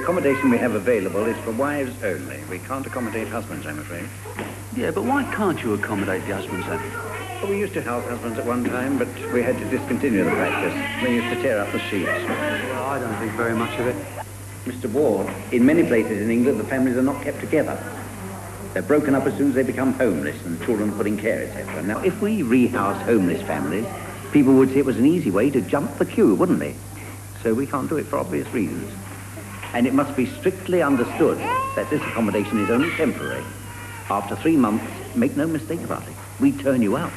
accommodation we have available is for wives only. We can't accommodate husbands, I'm afraid. Yeah, but why can't you accommodate the husbands then? Well, we used to house husbands at one time, but we had to discontinue the practice. We used to tear up the sheets. Well, I don't think very much of it. Mr. Ward, in many places in England, the families are not kept together. They're broken up as soon as they become homeless and the children put in care, etc. Now, if we rehouse homeless families, people would say it was an easy way to jump the queue, wouldn't they? So we can't do it for obvious reasons. And it must be strictly understood that this accommodation is only temporary. After 3 months, make no mistake about it, we turn you out.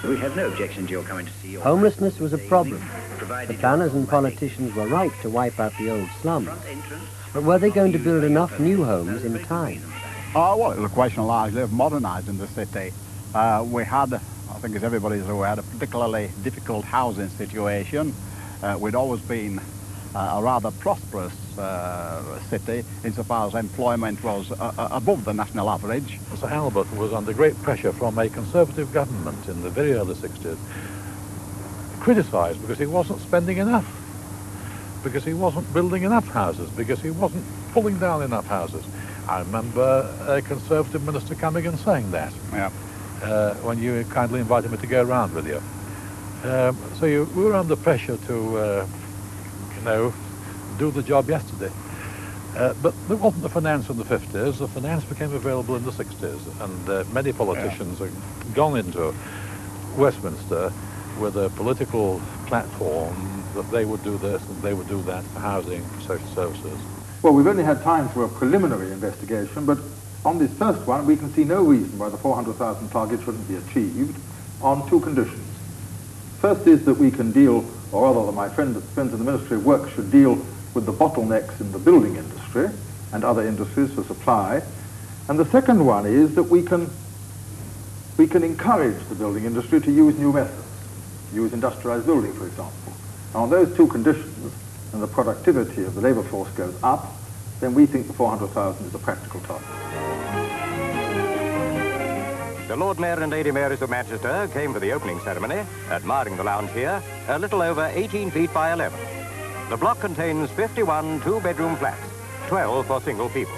We have no objection to your coming to see your... Homelessness was a problem. The planners and politicians were right to wipe out the old slums. But were they going to build enough new homes in time? Well, it was a question largely of modernising the city. We had, I think as everybody's aware, a particularly difficult housing situation. We'd always been a rather prosperous city insofar as employment was above the national average. Sir Albert was under great pressure from a Conservative government in the very early 60s, criticised because he wasn't spending enough, because he wasn't building enough houses, because he wasn't pulling down enough houses. I remember a Conservative minister coming and saying that, when you kindly invited me to go around with you. So we were under pressure to, do the job yesterday. But there wasn't the finance in the 50s. The finance became available in the 60s, and many politicians have gone into Westminster with a political platform that they would do this and they would do that for housing, for social services. Well, we've only had time for a preliminary investigation, but on this first one, we can see no reason why the 400,000 target shouldn't be achieved on 2 conditions. First is that we can deal, or rather that my friends in the Ministry of Works should deal with the bottlenecks in the building industry and other industries for supply. And the second one is that we can encourage the building industry to use new methods, use industrialized building, for example. And on those 2 conditions, and the productivity of the labour force goes up, then we think the 400,000 is a practical target. The Lord Mayor and Lady Mayors of Manchester came for the opening ceremony, admiring the lounge here, a little over 18 feet by 11. The block contains 51 2-bedroom flats, 12 for single people.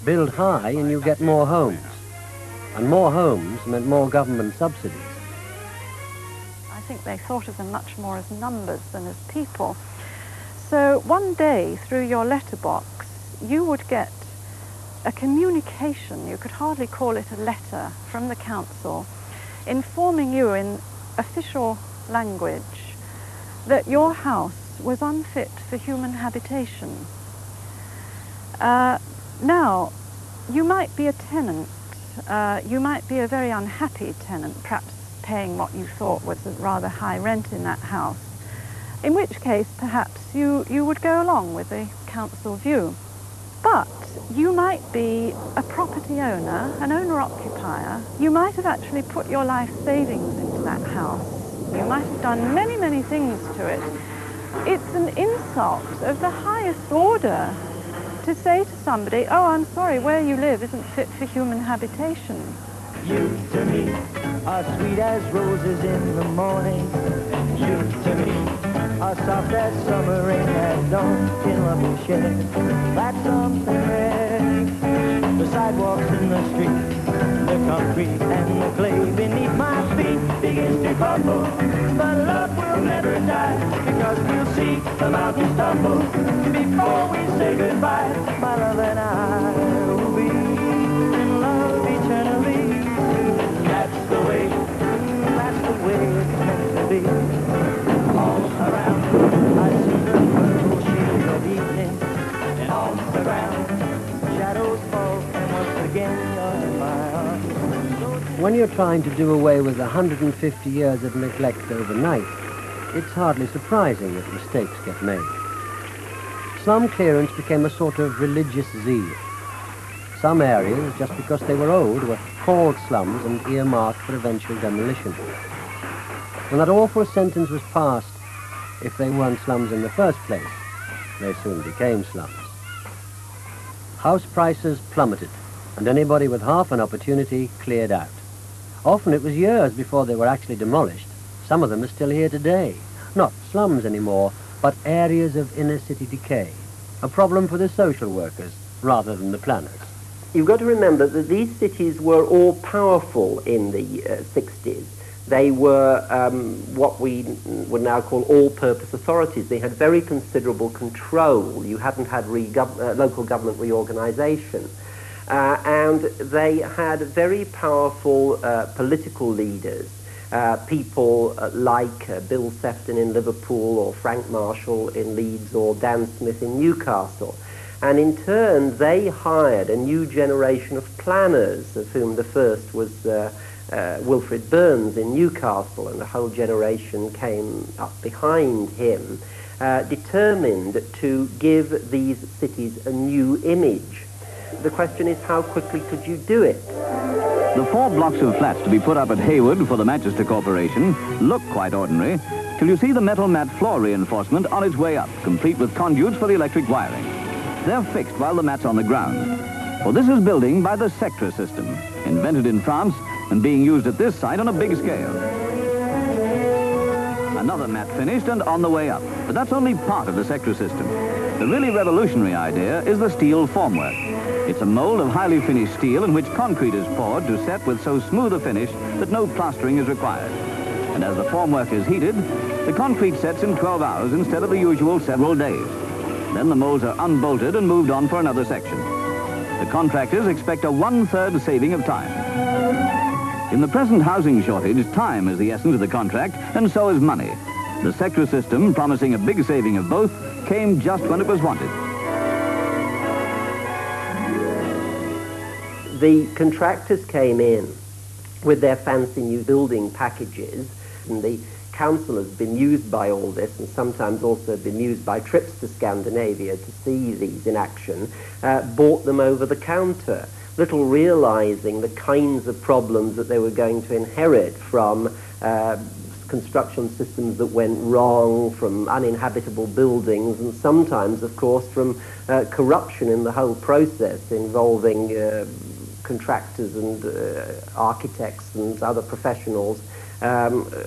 Build high and you get more homes. And more homes meant more government subsidies. I think they thought of them much more as numbers than as people. So one day, through your letterbox, you would get a communication, you could hardly call it a letter, from the council, informing you in official language that your house was unfit for human habitation. Now, you might be a tenant, you might be a very unhappy tenant, perhaps paying what you thought was a rather high rent in that house, in which case perhaps you would go along with the council view. But you might be a property owner, an owner-occupier. You might have actually put your life savings into that house. You might have done many, many things to it. It's an insult of the highest order to say to somebody, oh, I'm sorry, where you live isn't fit for human habitation. You to me are sweet as roses in the morning. You to me are soft as summer rain that don't kill up and shed. That's something rare. The sidewalks in the street, the concrete and the clay beneath my feet begins to crumble. But love will never die, because we'll see the mountains tumble before we say goodbye. My love and I will be in love eternally. That's the way it's meant to be. All around, I see the purple shades of evening, and all around, shadows fall, and once again you're in my arms. When you're trying to do away with 150 years of neglect overnight, it's hardly surprising that mistakes get made. Slum clearance became a sort of religious zeal. Some areas, just because they were old, were called slums and earmarked for eventual demolition. When that awful sentence was passed, if they weren't slums in the first place, they soon became slums. House prices plummeted, and anybody with half an opportunity cleared out. Often it was years before they were actually demolished. Some of them are still here today. Not slums anymore, but areas of inner city decay. a problem for the social workers rather than the planners. You've got to remember that these cities were all powerful in the 60s. They were what we would now call all-purpose authorities. They had very considerable control. You hadn't had local government reorganisation. And they had very powerful political leaders, people like Bill Sefton in Liverpool, or Frank Marshall in Leeds, or Dan Smith in Newcastle. And in turn, they hired a new generation of planners, of whom the first was Wilfrid Burns in Newcastle, and a whole generation came up behind him, determined to give these cities a new image. The question is, how quickly could you do it? The 4 blocks of flats to be put up at Hayward for the Manchester Corporation look quite ordinary, till you see the metal mat floor reinforcement on its way up, complete with conduits for the electric wiring. They're fixed while the mat's on the ground. For this is building by the sector system, invented in France and being used at this site on a big scale. Another mat finished and on the way up, but that's only part of the sector system. The really revolutionary idea is the steel formwork. It's a mold of highly finished steel in which concrete is poured to set with so smooth a finish that no plastering is required. And as the formwork is heated, the concrete sets in 12 hours instead of the usual several days. Then the molds are unbolted and moved on for another section. The contractors expect a 1/3 saving of time. In the present housing shortage, time is the essence of the contract, and so is money. The sector system, promising a big saving of both, came just when it was wanted. The contractors came in with their fancy new building packages, and the council has been used by all this, and sometimes also been used by trips to Scandinavia to see these in action, bought them over the counter, little realizing the kinds of problems that they were going to inherit from construction systems that went wrong, from uninhabitable buildings, and sometimes, of course, from corruption in the whole process involving contractors and architects and other professionals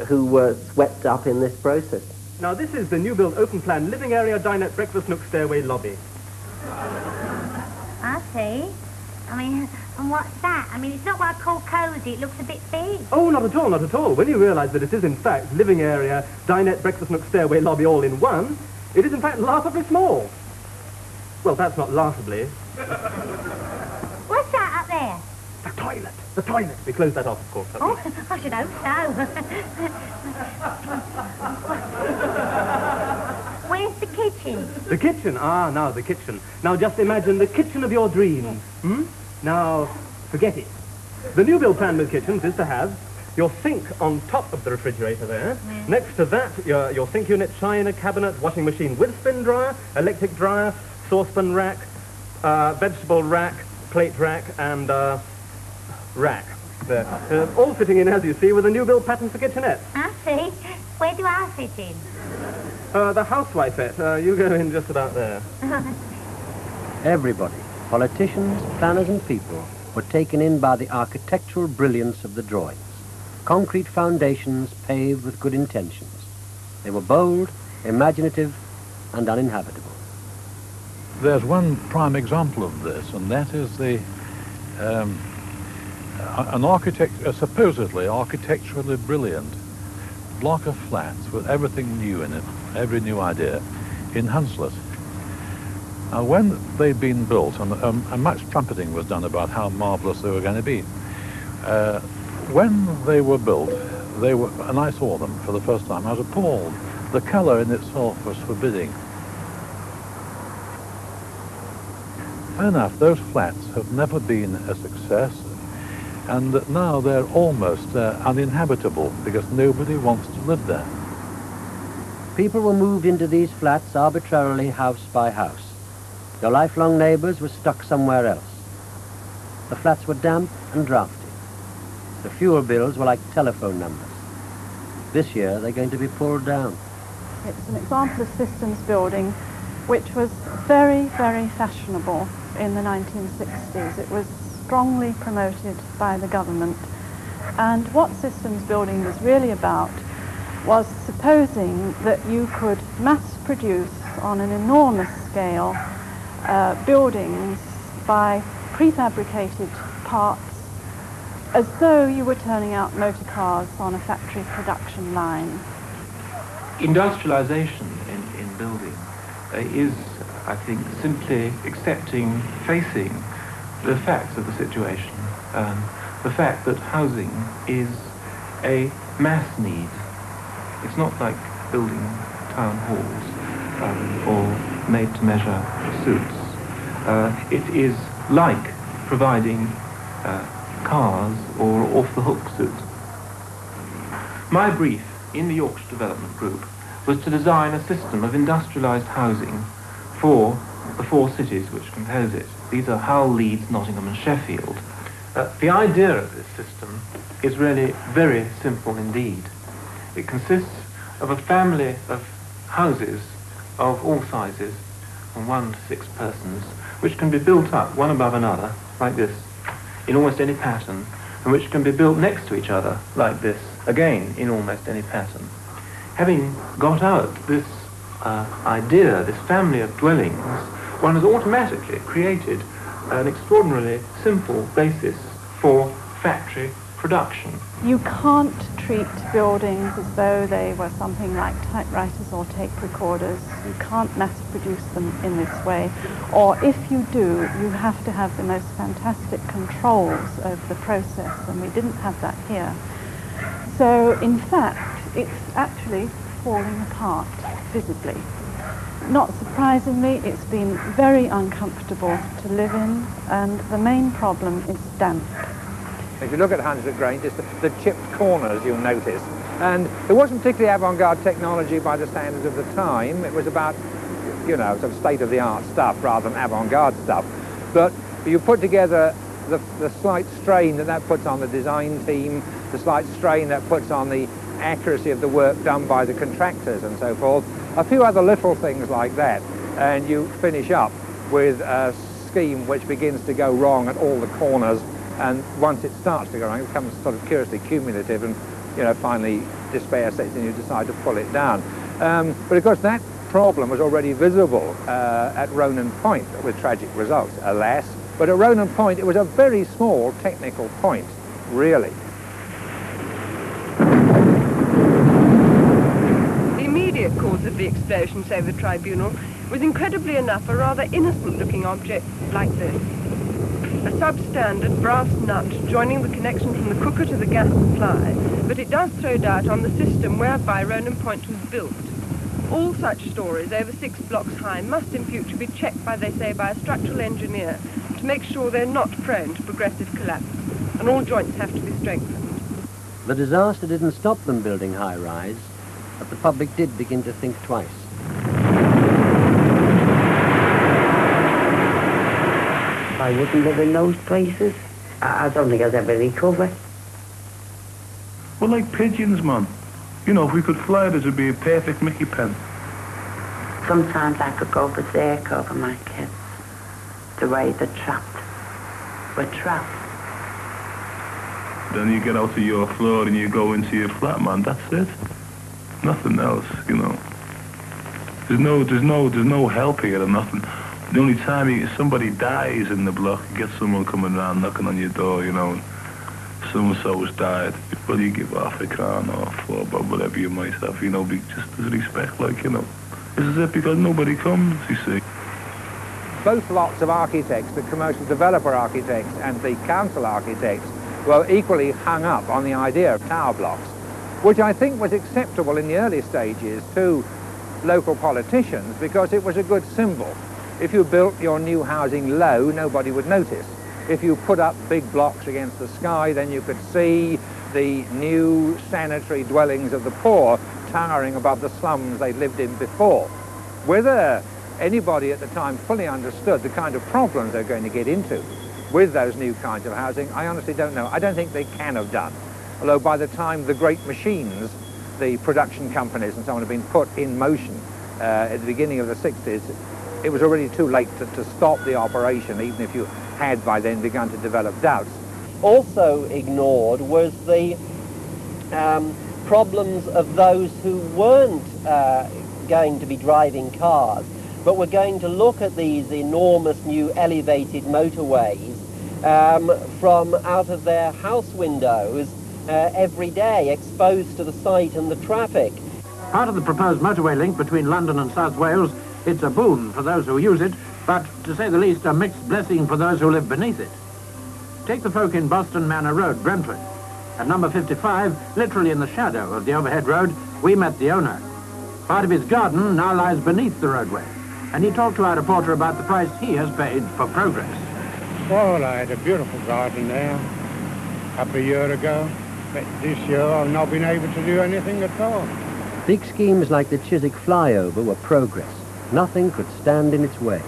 who were swept up in this process. Now, this is the new build open plan living area, dinette, breakfast nook, stairway, lobby. I see. I mean, and what's that? I mean, it's not what I call cosy. It looks a bit big. Oh, not at all, not at all. When you realise that it is, in fact, living area, dinette, breakfast nook, stairway, lobby all in one, it is, in fact, laughably small. Well, that's not laughably. What's that up there? The toilet. The toilet. We closed that off, of course. Oh, I should hope so. Where's the kitchen? The kitchen? Ah, now the kitchen. Now just imagine the kitchen of your dreams. Hmm? Now, forget it. The new build plan with kitchens is to have your sink on top of the refrigerator there. Yeah. Next to that, your sink unit, china cabinet, washing machine with spin dryer, electric dryer, saucepan rack, vegetable rack, plate rack, and rack. There. All fitting in, as you see, with a new build pattern for kitchenettes. I see. Where do I fit in? The housewifette. You go in just about there. Everybody, politicians, planners and people, were taken in by the architectural brilliance of the drawings. Concrete foundations paved with good intentions. They were bold, imaginative and uninhabitable. There's one prime example of this, and that is the a supposedly architecturally brilliant block of flats with everything new in it, every new idea, in Hunslet. Now, when they'd been built, and much trumpeting was done about how marvellous they were going to be, when they were built, and I saw them for the first time, I was appalled. The colour in itself was forbidding. Fair enough, those flats have never been a success, and now they're almost uninhabitable because nobody wants to live there. People were moved into these flats arbitrarily, house by house. Their lifelong neighbours were stuck somewhere else. The flats were damp and drafty. The fuel bills were like telephone numbers. This year they're going to be pulled down. It's an example of systems building which was very, very fashionable in the 1960s. It was strongly promoted by the government. And what systems building was really about was supposing that you could mass produce on an enormous scale buildings by prefabricated parts as though you were turning out motor cars on a factory production line. Industrialization in building is, I think, simply facing the facts of the situation, the fact that housing is a mass need. It's not like building town halls or made-to-measure suits. It is like providing cars or off-the-hook suits. My brief in the Yorkshire Development Group was to design a system of industrialised housing for the 4 cities which compose it. These are Hull, Leeds, Nottingham and Sheffield. The idea of this system is really very simple indeed. It consists of a family of houses of all sizes, from 1 to 6 persons, which can be built up one above another, like this, in almost any pattern, and which can be built next to each other, like this, again, in almost any pattern. Having got out this idea, this family of dwellings, one has automatically created an extraordinarily simple basis for factory production. You can't treat buildings as though they were something like typewriters or tape recorders. You can't mass produce them in this way. Or if you do, you have to have the most fantastic controls over the process, and we didn't have that here. So, in fact, it's actually falling apart visibly. Not surprisingly, it's been very uncomfortable to live in, and the main problem is damp. If you look at 100 Grange, it's the chipped corners you'll notice. And it wasn't particularly avant-garde technology by the standards of the time. It was about, you know, sort of state-of-the-art stuff rather than avant-garde stuff. But you put together the slight strain that puts on the design team, the slight strain that puts on the accuracy of the work done by the contractors and so forth, a few other little things like that, and you finish up with a scheme which begins to go wrong at all the corners, and once it starts to go wrong, it becomes sort of curiously cumulative, and, you know, finally despair sets in, you decide to pull it down. But of course that problem was already visible at Ronan Point, with tragic results, alas. But at Ronan Point it was a very small technical point, really. The immediate cause of the explosion, say the tribunal, was incredibly enough a rather innocent-looking object like this. A substandard brass nut joining the connection from the cooker to the gas supply, but it does throw doubt on the system whereby Ronan Point was built. All such stories over 6 blocks high must in future be checked by, they say, by a structural engineer to make sure they're not prone to progressive collapse, and all joints have to be strengthened. The disaster didn't stop them building high-rise, but the public did begin to think twice. I wouldn't live in those places. I don't think I'd ever recover. We're like pigeons, man. You know, if we could fly, this would be a perfect Mickey pen. Sometimes I could go berserk over my kids. The way they're trapped. We're trapped. Then you get out of your floor and you go into your flat, man. That's it. Nothing else, you know. There's no help here or nothing. The only time somebody dies in the block, you get someone coming around knocking on your door, you know, and so-and-so has died. Well, you give half a crown off, or whatever you might have, you know, just as respect, like, you know. This is it because nobody comes, you see. Both lots of architects, the commercial developer architects and the council architects, were equally hung up on the idea of tower blocks, which I think was acceptable in the early stages to local politicians because it was a good symbol. If you built your new housing low, nobody would notice. If you put up big blocks against the sky, then you could see the new sanitary dwellings of the poor towering above the slums they'd lived in before. Whether anybody at the time fully understood the kind of problems they're going to get into with those new kinds of housing, I honestly don't know. I don't think they can have done. Although by the time the great machines, the production companies and so on, have been put in motion at the beginning of the 60s, it was already too late to stop the operation, even if you had by then begun to develop doubts. Also ignored was the problems of those who weren't going to be driving cars, but we're going to look at these enormous new elevated motorways from out of their house windows every day, exposed to the sight and the traffic. Part of the proposed motorway link between London and South Wales, it's a boon for those who use it, but, to say the least, a mixed blessing for those who live beneath it. Take the folk in Boston Manor Road, Brentford. At number 55, literally in the shadow of the overhead road, we met the owner. Part of his garden now lies beneath the roadway, and he talked to our reporter about the price he has paid for progress. Well, I had a beautiful garden there up a year ago, but this year I've not been able to do anything at all. Big schemes like the Chiswick flyover were progress. Nothing could stand in its way.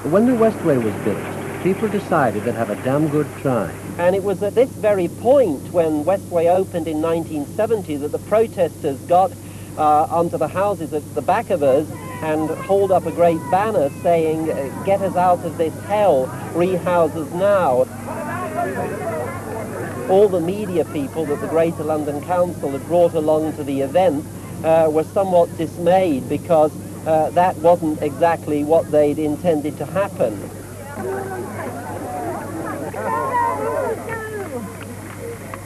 But when the Westway was built, people decided they'd have a damn good try. And it was at this very point, when Westway opened in 1970, that the protesters got onto the houses at the back of us and hold up a great banner saying, "Get us out of this hell, rehouse us now." All the media people that the Greater London Council had brought along to the event were somewhat dismayed, because that wasn't exactly what they'd intended to happen.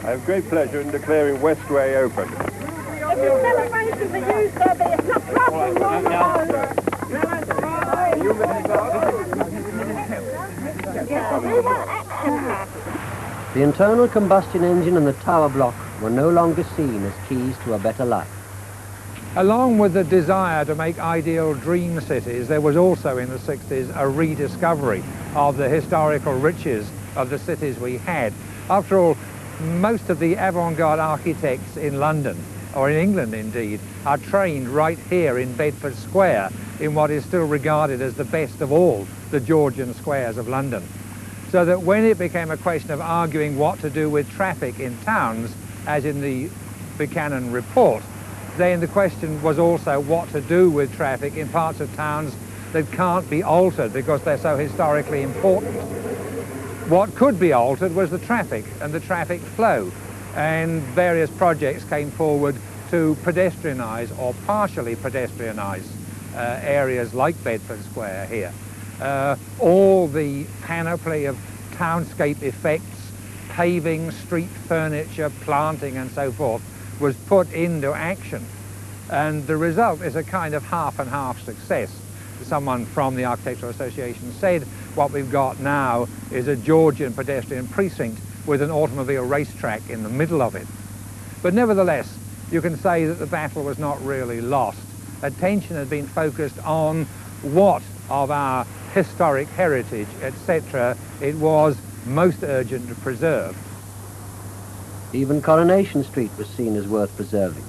I have great pleasure in declaring Westway open. It's a celebration for you, sir, but it's not The internal combustion engine and the tower block were no longer seen as keys to a better life. Along with the desire to make ideal dream cities, there was also in the 60s a rediscovery of the historical riches of the cities we had. After all, most of the avant-garde architects in London, or in England indeed, are trained right here in Bedford Square, in what is still regarded as the best of all the Georgian squares of London. So that when it became a question of arguing what to do with traffic in towns, as in the Buchanan report, then the question was also what to do with traffic in parts of towns that can't be altered because they're so historically important. What could be altered was the traffic and the traffic flow, and various projects came forward to pedestrianise or partially pedestrianise areas like Bedford Square here. All the panoply of townscape effects, paving, street furniture, planting and so forth was put into action, and the result is a kind of half and half success. Someone from the Architectural Association said what we've got now is a Georgian pedestrian precinct with an automobile racetrack in the middle of it. But nevertheless, you can say that the battle was not really lost. Attention had been focused on what of our historic heritage, etc., it was most urgent to preserve. Even Coronation Street was seen as worth preserving.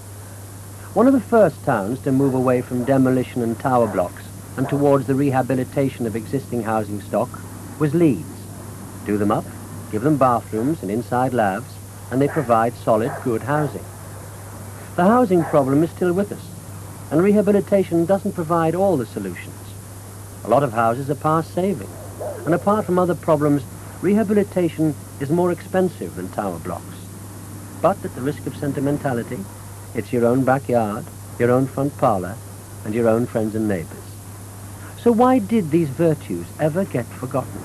One of the first towns to move away from demolition and tower blocks and towards the rehabilitation of existing housing stock was Leeds. Do them up, give them bathrooms and inside labs, and they provide solid, good housing. The housing problem is still with us, and rehabilitation doesn't provide all the solutions. A lot of houses are past saving, and apart from other problems, rehabilitation is more expensive than tower blocks. But at the risk of sentimentality, it's your own backyard, your own front parlour, and your own friends and neighbours. So why did these virtues ever get forgotten?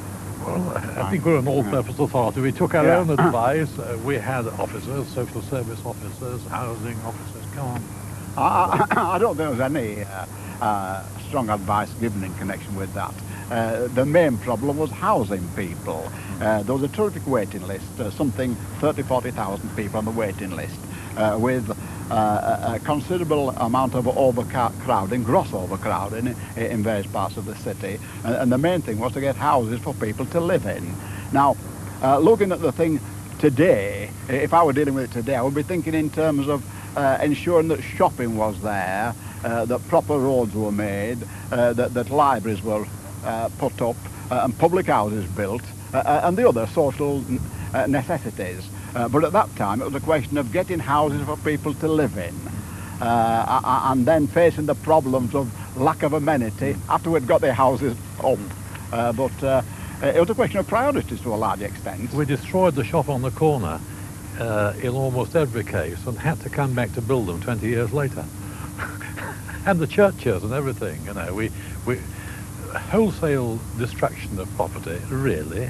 Well, I think we're an all-purpose authority. We took our own advice. We had officers, social service officers, housing officers. Come on. I don't think there was any strong advice given in connection with that. The main problem was housing people. There was a terrific waiting list, something 30,000-40,000 people on the waiting list, with a considerable amount of overcrowding, gross overcrowding in various parts of the city. And the main thing was to get houses for people to live in. Now, looking at the thing today, if I were dealing with it today, I would be thinking in terms of ensuring that shopping was there, that proper roads were made, that libraries were put up, and public houses built, and the other social necessities. But at that time, it was a question of getting houses for people to live in, and then facing the problems of lack of amenity after we'd got their houses up. But it was a question of priorities to a large extent. We destroyed the shop on the corner in almost every case and had to come back to build them 20 years later. And the churches and everything, you know. wholesale destruction of property really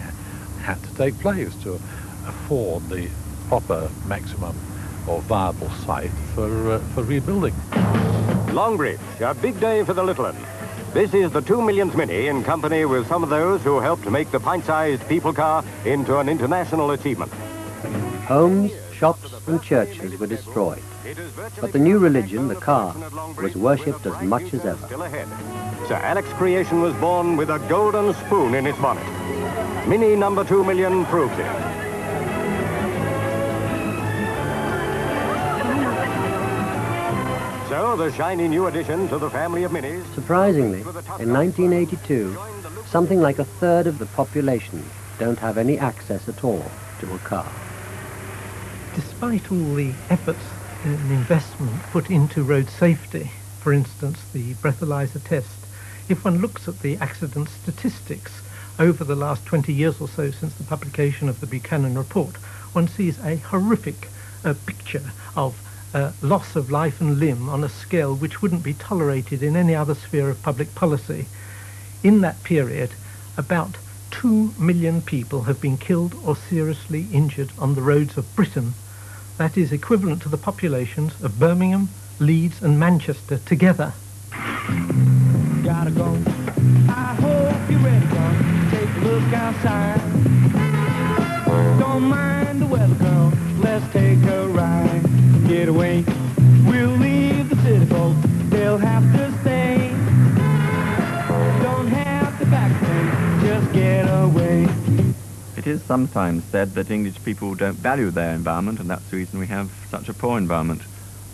had to take place to afford the proper maximum or viable site for rebuilding. Longbridge, a big day for the little one. This is the 2 millionth Mini in company with some of those who helped make the pint-sized people car into an international achievement. Homes, shops and churches were destroyed. But the new religion, the car, was worshipped as much as ever. Still ahead. Sir Alex's creation was born with a golden spoon in its bonnet. Mini number 2 million proves it. So, the shiny new addition to the family of Minis. Surprisingly, in 1982, something like a third of the population don't have any access at all to a car. Despite all the efforts and investment put into road safety, for instance, the breathalyzer test, if one looks at the accident statistics over the last 20 years or so since the publication of the Buchanan report, one sees a horrific picture of loss of life and limb on a scale which wouldn't be tolerated in any other sphere of public policy. In that period, about 2 million people have been killed or seriously injured on the roads of Britain. That is equivalent to the populations of Birmingham, Leeds and Manchester together. Gotta go. I hope you're ready, girl. Take a look outside. Don't mind the weather, girl. Let's take a ride. Getaway. We'll leave the city folk. They'll have to stay. Don't have to back them. Just get away. It is sometimes said that English people don't value their environment, and that's the reason we have such a poor environment.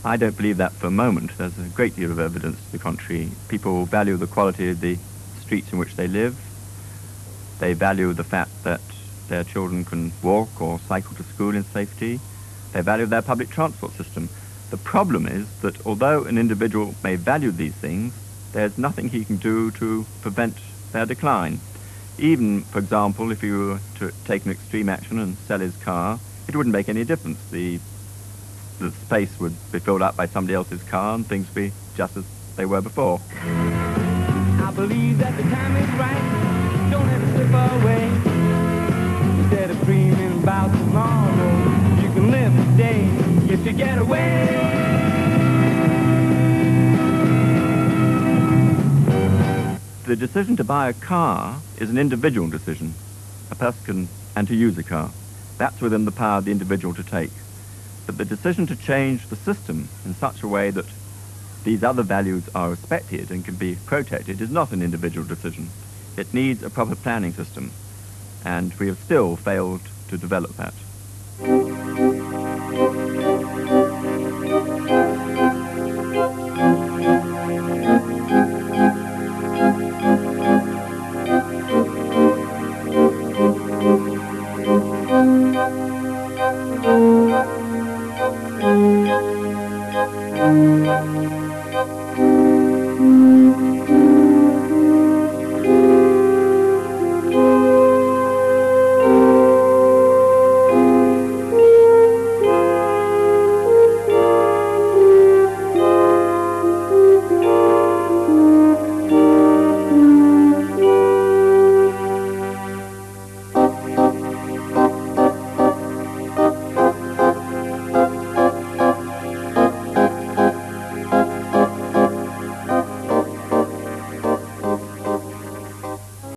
I don't believe that for a moment. There's a great deal of evidence to the contrary. People value the quality of the streets in which they live. They value the fact that their children can walk or cycle to school in safety. They value their public transport system. The problem is that although an individual may value these things, there's nothing he can do to prevent their decline. Even, for example, if he were to take an extreme action and sell his car, it wouldn't make any difference. The space would be filled up by somebody else's car and things would be just as they were before. I believe that the time is right. Don't let it slip away. Instead of dreaming about tomorrow, you can live today if you get away. The decision to buy a car is an individual decision. A person and to use a car. That's within the power of the individual to take. But the decision to change the system in such a way that these other values are respected and can be protected is not an individual decision. It needs a proper planning system, and we have still failed to develop that.